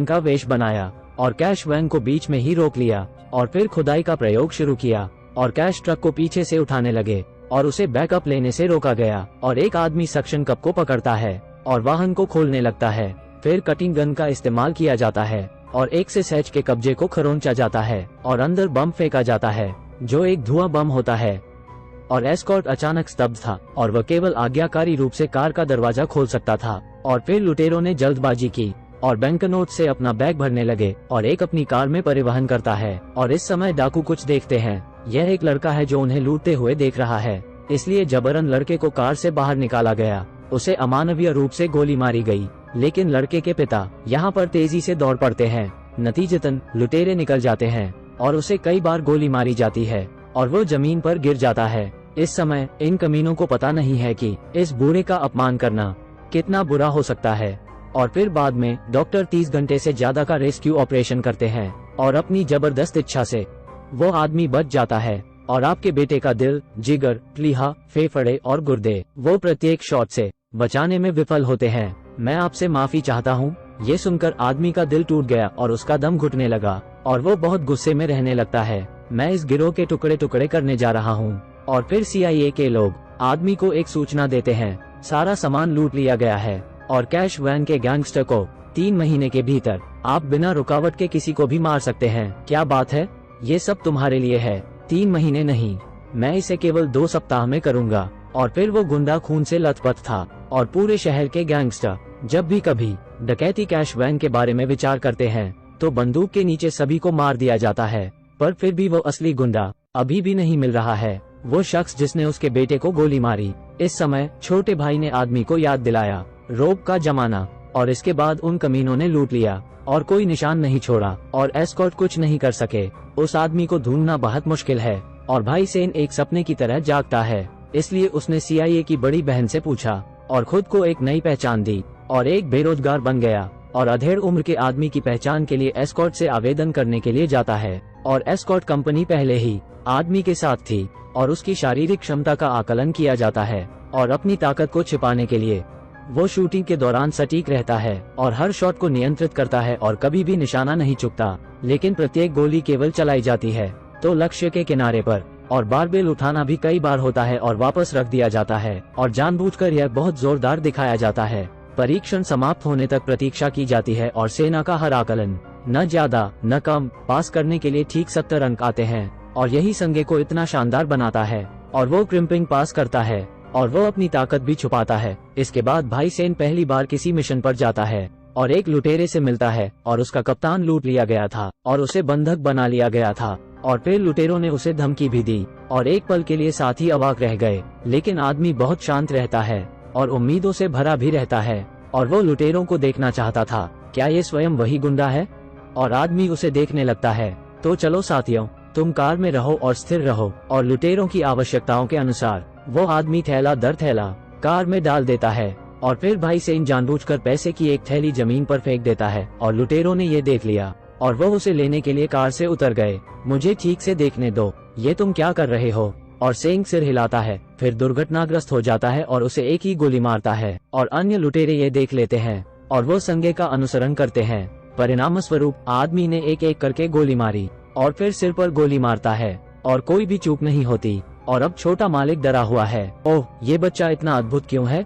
Van का वेश बनाया और कैश वैन को बीच में ही रोक लिया और फिर खुदाई का प्रयोग शुरू किया और कैश ट्रक को पीछे से उठाने लगे और उसे बैकअप लेने से रोका गया और एक आदमी सक्शन कप को पकड़ता है और वाहन को खोलने लगता है। फिर कटिंग गन का इस्तेमाल किया जाता है और एक से सहज के कब्जे को खरोंचा जाता है और अंदर बम फेंका जाता है जो एक धुआं बम होता है और एस्कॉर्ट अचानक स्तब्ध था और वह केवल आज्ञाकारी रूप से कार का दरवाजा खोल सकता था। और फिर लुटेरों ने जल्दबाजी की और बैंकनोट से अपना बैग भरने लगे और एक अपनी कार में परिवहन करता है। और इस समय डाकू कुछ देखते हैं। यह एक लड़का है जो उन्हें लूटते हुए देख रहा है, इसलिए जबरन लड़के को कार से बाहर निकाला गया। उसे अमानवीय रूप से गोली मारी गई, लेकिन लड़के के पिता यहाँ पर तेजी से दौड़ पड़ते हैं। नतीजतन लुटेरे निकल जाते हैं और उसे कई बार गोली मारी जाती है और वो जमीन पर गिर जाता है। इस समय इन कमीनों को पता नहीं है कि इस बूढ़े का अपमान करना कितना बुरा हो सकता है। और फिर बाद में डॉक्टर 30 घंटे से ज्यादा का रेस्क्यू ऑपरेशन करते हैं और अपनी जबरदस्त इच्छा से वो आदमी बच जाता है और आपके बेटे का दिल, जिगर, प्लीहा, फेफड़े और गुर्दे वो प्रत्येक शॉट से बचाने में विफल होते हैं। मैं आपसे माफी चाहता हूँ। ये सुनकर आदमी का दिल टूट गया और उसका दम घुटने लगा और वो बहुत गुस्से में रहने लगता है। मैं इस गिरोह के टुकड़े टुकड़े करने जा रहा हूँ। और फिर CIA के लोग आदमी को एक सूचना देते हैं, सारा सामान लूट लिया गया है और कैश वैन के गैंगस्टर को 3 महीने के भीतर आप बिना रुकावट के किसी को भी मार सकते हैं। क्या बात है, ये सब तुम्हारे लिए है। 3 महीने नहीं, मैं इसे केवल 2 सप्ताह में करूँगा। और फिर वो गुंडा खून से लथपथ था और पूरे शहर के गैंगस्टर जब भी कभी डकैती कैश वैन के बारे में विचार करते हैं तो बंदूक के नीचे सभी को मार दिया जाता है। पर फिर भी वो असली गुंडा अभी भी नहीं मिल रहा है, वो शख्स जिसने उसके बेटे को गोली मारी। इस समय छोटे भाई ने आदमी को याद दिलाया रोब का जमाना और इसके बाद उन कमीनों ने लूट लिया और कोई निशान नहीं छोड़ा और एस्कॉर्ट कुछ नहीं कर सके। उस आदमी को ढूंढना बहुत मुश्किल है और भाई सेन एक सपने की तरह जागता है, इसलिए उसने CIA की बड़ी बहन से पूछा और खुद को एक नई पहचान दी और एक बेरोजगार बन गया और अधेड़ उम्र के आदमी की पहचान के लिए एस्कॉर्ट से आवेदन करने के लिए जाता है। और एस्कॉर्ट कंपनी पहले ही आदमी के साथ थी और उसकी शारीरिक क्षमता का आकलन किया जाता है और अपनी ताकत को छिपाने के लिए वो शूटिंग के दौरान सटीक रहता है और हर शॉट को नियंत्रित करता है और कभी भी निशाना नहीं चुकता, लेकिन प्रत्येक गोली केवल चलाई जाती है तो लक्ष्य के किनारे पर। और बारबेल उठाना भी कई बार होता है और वापस रख दिया जाता है और जानबूझकर यह बहुत जोरदार दिखाया जाता है। परीक्षण समाप्त होने तक प्रतीक्षा की जाती है और सेना का हर आकलन न ज्यादा न कम पास करने के लिए ठीक 70 अंक आते हैं और यही संगे को इतना शानदार बनाता है। और वो क्रिम्पिंग पास करता है और वो अपनी ताकत भी छुपाता है। इसके बाद भाई सेन पहली बार किसी मिशन पर जाता है और एक लुटेरे से मिलता है और उसका कप्तान लूट लिया गया था और उसे बंधक बना लिया गया था। और फिर लुटेरों ने उसे धमकी भी दी और एक पल के लिए साथी अवाक रह गए, लेकिन आदमी बहुत शांत रहता है और उम्मीदों से भरा भी रहता है और वो लुटेरों को देखना चाहता था, क्या ये स्वयं वही गुंडा है? और आदमी उसे देखने लगता है। तो चलो साथियों, तुम कार में रहो और स्थिर रहो। और लुटेरों की आवश्यकताओं के अनुसार वो आदमी थैला दर थैला कार में डाल देता है और फिर भाई सेन जानबूझकर पैसे की एक थैली जमीन पर फेंक देता है और लुटेरों ने ये देख लिया और वो उसे लेने के लिए कार से उतर गए। मुझे ठीक से देखने दो, ये तुम क्या कर रहे हो? और सेंग सिर हिलाता है, फिर दुर्घटनाग्रस्त हो जाता है और उसे एक ही गोली मारता है और अन्य लुटेरे ये देख लेते हैं और वो संगे का अनुसरण करते हैं। परिणाम स्वरूप आदमी ने एक एक करके गोली मारी और फिर सिर पर गोली मारता है और कोई भी चूक नहीं होती। और अब छोटा मालिक डरा हुआ है, ओह ये बच्चा इतना अद्भुत क्यों है?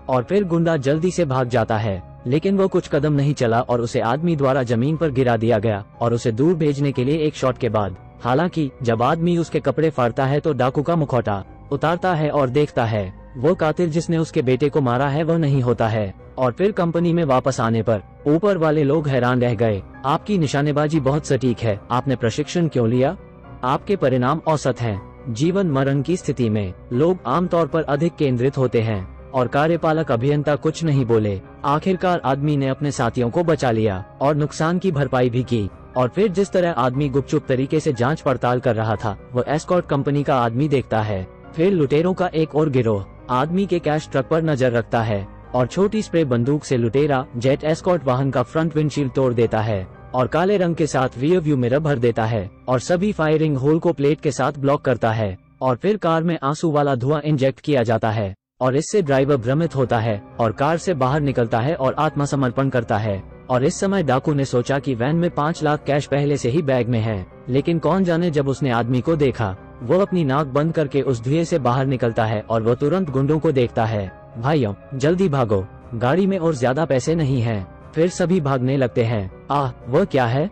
और फिर गुंडा जल्दी से भाग जाता है, लेकिन वो कुछ कदम नहीं चला और उसे आदमी द्वारा जमीन पर गिरा दिया गया और उसे दूर भेजने के लिए एक शॉट के बाद। हालांकि जब आदमी उसके कपड़े फाड़ता है तो डाकू का मुखौटा उतारता है और देखता है वो कातिल जिसने उसके बेटे को मारा है वो नहीं होता है। और फिर कंपनी में वापस आने पर ऊपर वाले लोग हैरान रह गए। आपकी निशानेबाजी बहुत सटीक है, आपने प्रशिक्षण क्यों लिया? आपके परिणाम औसत हैं। जीवन मरण की स्थिति में लोग आमतौर पर अधिक केंद्रित होते हैं और कार्यपालक अभियंता कुछ नहीं बोले। आखिरकार आदमी ने अपने साथियों को बचा लिया और नुकसान की भरपाई भी की। और फिर जिस तरह आदमी गुपचुप तरीके से जांच पड़ताल कर रहा था वो एस्कॉर्ट कंपनी का आदमी देखता है। फिर लुटेरों का एक और गिरोह आदमी के कैश ट्रक पर नजर रखता है और छोटी स्प्रे बंदूक से लुटेरा जेट एस्कॉर्ट वाहन का फ्रंट विंडशील्ड तोड़ देता है और काले रंग के साथ रियर व्यू मिरर भर देता है और सभी फायरिंग होल को प्लेट के साथ ब्लॉक करता है। और फिर कार में आंसू वाला धुआं इंजेक्ट किया जाता है और इससे ड्राइवर भ्रमित होता है और कार से बाहर निकलता है और आत्मसमर्पण करता है। और इस समय डाकू ने सोचा कि वैन में 5 लाख कैश पहले से ही बैग में है, लेकिन कौन जाने जब उसने आदमी को देखा, वो अपनी नाक बंद करके उस धुएं से बाहर निकलता है और वो तुरंत गुंडों को देखता है। भाइयों, जल्दी भागो, गाड़ी में और ज्यादा पैसे नहीं हैं। फिर सभी भागने लगते हैं। वो क्या है?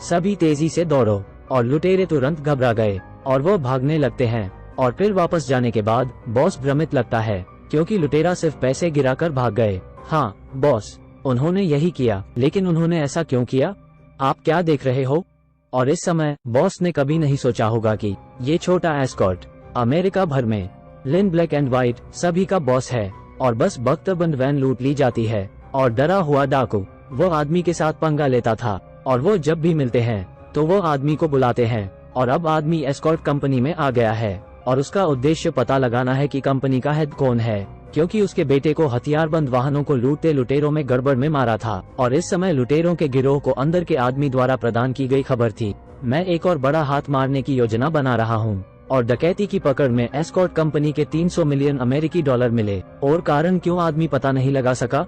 सभी तेजी से दौड़ो। और लुटेरे तुरंत घबरा गए और वो भागने लगते हैं। और फिर वापस जाने के बाद बॉस भ्रमित लगता है, क्योंकि लुटेरा सिर्फ पैसे गिराकर भाग गए। हाँ बॉस, उन्होंने यही किया, लेकिन उन्होंने ऐसा क्यों किया? आप क्या देख रहे हो? और इस समय बॉस ने कभी नहीं सोचा होगा कि ये छोटा एस्कॉर्ट अमेरिका भर में लिन ब्लैक एंड व्हाइट सभी का बॉस है। और बस बख्तरबंद वैन लूट ली जाती है और डरा हुआ डाकू वो आदमी के साथ पंगा लेता था। और वो जब भी मिलते हैं तो वो आदमी को बुलाते हैं। और अब आदमी एस्कॉर्ट कंपनी में आ गया है और उसका उद्देश्य पता लगाना है कि कंपनी का हेड कौन है, क्योंकि उसके बेटे को हथियारबंद वाहनों को लूटते लुटेरों में गड़बड़ में मारा था। और इस समय लुटेरों के गिरोह को अंदर के आदमी द्वारा प्रदान की गई खबर थी। मैं एक और बड़ा हाथ मारने की योजना बना रहा हूँ। और डकैती की पकड़ में एस्कॉर्ट कंपनी के 300 मिलियन अमेरिकी डॉलर मिले। और कारण क्यों आदमी पता नहीं लगा सका?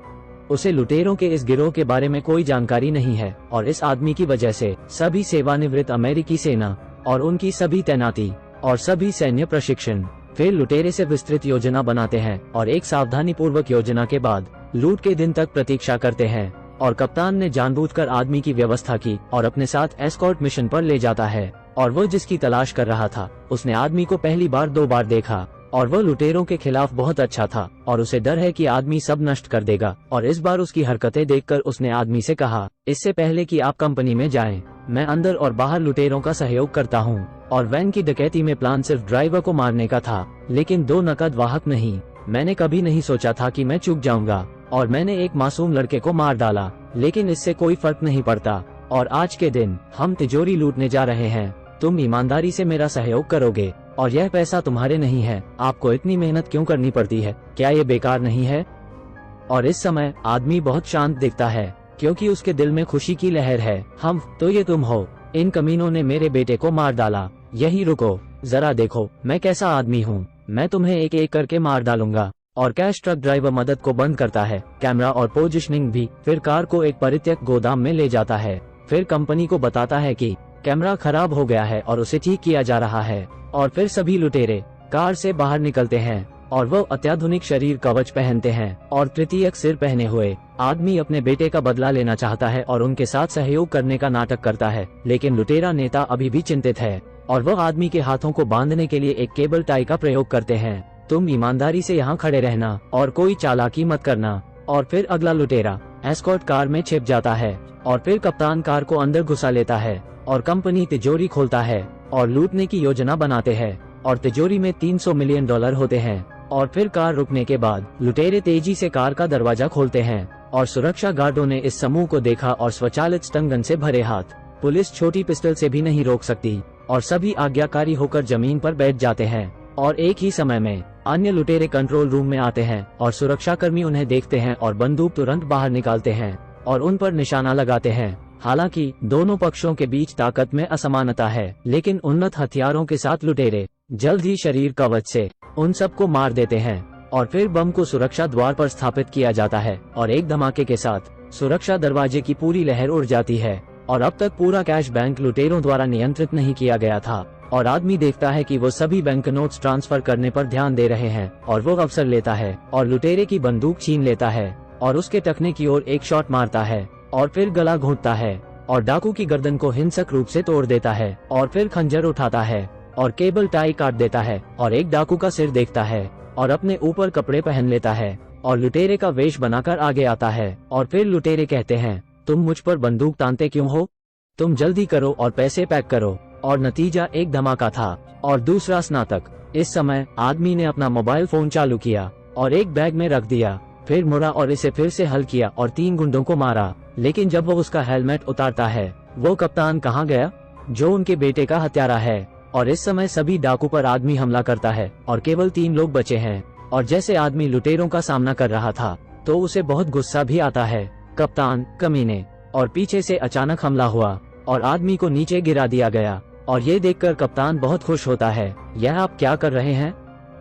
उसे लुटेरों के इस गिरोह के बारे में कोई जानकारी नहीं है। और इस आदमी की वजह से सभी सेवानिवृत्त अमेरिकी सेना और उनकी सभी तैनाती और सभी सैन्य प्रशिक्षण फिर लुटेरे से विस्तृत योजना बनाते हैं और एक सावधानी पूर्वक योजना के बाद लूट के दिन तक प्रतीक्षा करते हैं। और कप्तान ने जानबूझकर आदमी की व्यवस्था की और अपने साथ एस्कॉर्ट मिशन पर ले जाता है। और वो जिसकी तलाश कर रहा था, उसने आदमी को पहली बार 2 बार देखा और वो लुटेरों के खिलाफ बहुत अच्छा था और उसे डर है कि आदमी सब नष्ट कर देगा। और इस बार उसकी हरकतें देखकर उसने आदमी से कहा, इससे पहले कि आप कंपनी में जाएं, मैं अंदर और बाहर लुटेरों का सहयोग करता हूं। और वैन की डकैती में प्लान सिर्फ ड्राइवर को मारने का था, लेकिन 2 नकद वाहक नहीं। मैंने कभी नहीं सोचा था कि मैं चूक जाऊंगा और मैंने एक मासूम लड़के को मार डाला, लेकिन इससे कोई फर्क नहीं पड़ता। और आज के दिन हम तिजोरी लूटने जा रहे हैं। तुम ईमानदारी से मेरा सहयोग करोगे और यह पैसा तुम्हारे नहीं है। आपको इतनी मेहनत क्यों करनी पड़ती है? क्या ये बेकार नहीं है? और इस समय आदमी बहुत शांत दिखता है, क्योंकि उसके दिल में खुशी की लहर है। हम तो ये तुम हो, इन कमीनों ने मेरे बेटे को मार डाला। यही रुको, जरा देखो मैं कैसा आदमी हूँ। मैं तुम्हें एक एक करके मार डालूंगा। और कैश ट्रक ड्राइवर मदद को बंद करता है, कैमरा और पोजीशनिंग भी। फिर कार को एक परित्यक्त गोदाम में ले जाता है। फिर कंपनी को बताता है कि कैमरा खराब हो गया है और उसे ठीक किया जा रहा है। और फिर सभी लुटेरे कार से बाहर निकलते हैं और वो अत्याधुनिक शरीर कवच पहनते हैं और तृतीयक सिर पहने हुए आदमी अपने बेटे का बदला लेना चाहता है और उनके साथ सहयोग करने का नाटक करता है। लेकिन लुटेरा नेता अभी भी चिंतित है और वो आदमी के हाथों को बांधने के लिए एक केबल टाई का प्रयोग करते हैं। तुम ईमानदारी से यहाँ खड़े रहना और कोई चालाकी मत करना। और फिर अगला लुटेरा एस्कॉर्ट कार में छिप जाता है और फिर कप्तान कार को अंदर घुसा लेता है और कंपनी तिजोरी खोलता है और लूटने की योजना बनाते हैं। और तिजोरी में 300 मिलियन डॉलर होते हैं। और फिर कार रुकने के बाद लुटेरे तेजी से कार का दरवाजा खोलते हैं और सुरक्षा गार्डों ने इस समूह को देखा और स्वचालित स्टन गन से भरे हाथ। पुलिस छोटी पिस्टल से भी नहीं रोक सकती और सभी आज्ञाकारी होकर जमीन पर बैठ जाते हैं। और एक ही समय में अन्य लुटेरे कंट्रोल रूम में आते हैं और सुरक्षाकर्मी उन्हें देखते हैं और बंदूक तुरंत बाहर निकालते हैं और उन पर निशाना लगाते हैं। हालांकि दोनों पक्षों के बीच ताकत में असमानता है, लेकिन उन्नत हथियारों के साथ लुटेरे जल्द ही शरीर कवच से उन सबको मार देते हैं। और फिर बम को सुरक्षा द्वार पर स्थापित किया जाता है और एक धमाके के साथ सुरक्षा दरवाजे की पूरी लहर उड़ जाती है। और अब तक पूरा कैश बैंक लुटेरों द्वारा नियंत्रित नहीं किया गया था। और आदमी देखता है कि वो सभी बैंक नोट्स ट्रांसफर करने पर ध्यान दे रहे हैं और वो अवसर लेता है और लुटेरे की बंदूक छीन लेता है और उसके टखने की ओर एक शॉट मारता है और फिर गला घोंटता है और डाकू की गर्दन को हिंसक रूप से तोड़ देता है। और फिर खंजर उठाता है और केबल टाई काट देता है और एक डाकू का सिर देखता है और अपने ऊपर कपड़े पहन लेता है और लुटेरे का वेश बनाकर आगे आता है। और फिर लुटेरे कहते हैं, तुम मुझ पर बंदूक तानते क्यों हो? तुम जल्दी करो और पैसे पैक करो। और नतीजा एक धमाका था और दूसरा स्नातक। इस समय आदमी ने अपना मोबाइल फोन चालू किया और एक बैग में रख दिया, फिर मुड़ा और इसे फिर से हल किया और 3 गुंडों को मारा। लेकिन जब वो उसका हेलमेट उतारता है, वो कप्तान कहाँ गया जो उनके बेटे का हत्यारा है। और इस समय सभी डाकू पर आदमी हमला करता है और केवल 3 लोग बचे हैं। और जैसे आदमी लुटेरों का सामना कर रहा था तो उसे बहुत गुस्सा भी आता है। कप्तान कमीने। और पीछे से अचानक हमला हुआ और आदमी को नीचे गिरा दिया गया। और ये देखकर कप्तान बहुत खुश होता है, यह आप क्या कर रहे हैं?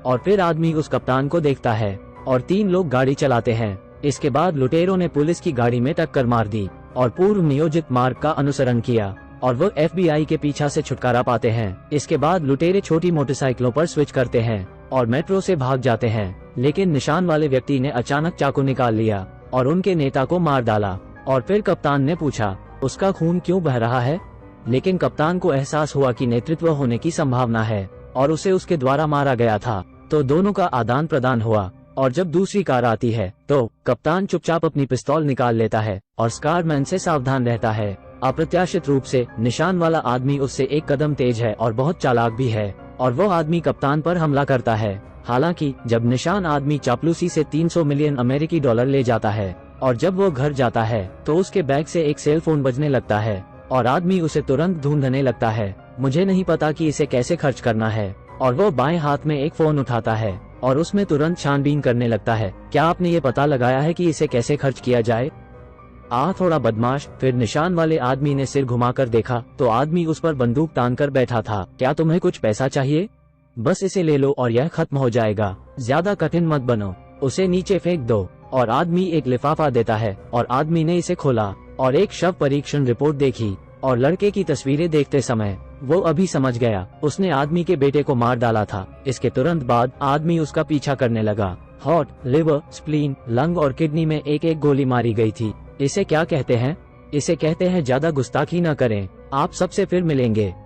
और फिर आदमी उस कप्तान को देखता है और 3 लोग गाड़ी चलाते हैं। इसके बाद लुटेरों ने पुलिस की गाड़ी में टक्कर मार दी और पूर्व नियोजित मार्ग का अनुसरण किया और वो FBI के पीछा से छुटकारा पाते हैं। इसके बाद लुटेरे छोटी मोटरसाइकिलों पर स्विच करते हैं और मेट्रो से भाग जाते हैं, लेकिन निशान वाले व्यक्ति ने अचानक चाकू निकाल लिया और उनके नेता को मार डाला। और फिर कप्तान ने पूछा, उसका खून क्यों बह रहा है? लेकिन कप्तान को एहसास हुआ कि नेतृत्व होने की संभावना है और उसे उसके द्वारा मारा गया था। तो दोनों का आदान प्रदान हुआ और जब दूसरी कार आती है तो कप्तान चुपचाप अपनी पिस्तौल निकाल लेता है और स्कारमैन से सावधान रहता है। अप्रत्याशित रूप से निशान वाला आदमी उससे एक कदम तेज है और बहुत चालाक भी है और वो आदमी कप्तान पर हमला करता है। हालांकि जब निशान आदमी चापलूसी से 300 मिलियन अमेरिकी डॉलर ले जाता है और जब वो घर जाता है तो उसके बैग से एक सेल फोन बजने लगता है और आदमी उसे तुरंत ढूंढने लगता है। मुझे नहीं पता कि इसे कैसे खर्च करना है। और वो बाएं हाथ में एक फोन उठाता है और उसमें तुरंत छानबीन करने लगता है। क्या आपने ये पता लगाया है कि इसे कैसे खर्च किया जाए? थोड़ा बदमाश। फिर निशान वाले आदमी ने सिर घुमाकर देखा तो आदमी उस पर बंदूक तान कर बैठा था। क्या तुम्हें कुछ पैसा चाहिए? बस इसे ले लो और यह खत्म हो जाएगा। ज्यादा कठिन मत बनो। उसे नीचे फेंक दो। और आदमी एक लिफाफा देता है और आदमी ने इसे खोला और एक शव परीक्षण रिपोर्ट देखी और लड़के की तस्वीरें देखते समय वो अभी समझ गया उसने आदमी के बेटे को मार डाला था। इसके तुरंत बाद आदमी उसका पीछा करने लगा। हार्ट, लिवर, स्प्लीन, लंग और किडनी में एक एक गोली मारी गई थी। इसे क्या कहते हैं? इसे कहते हैं ज्यादा गुस्ताखी न करें। आप सबसे फिर मिलेंगे।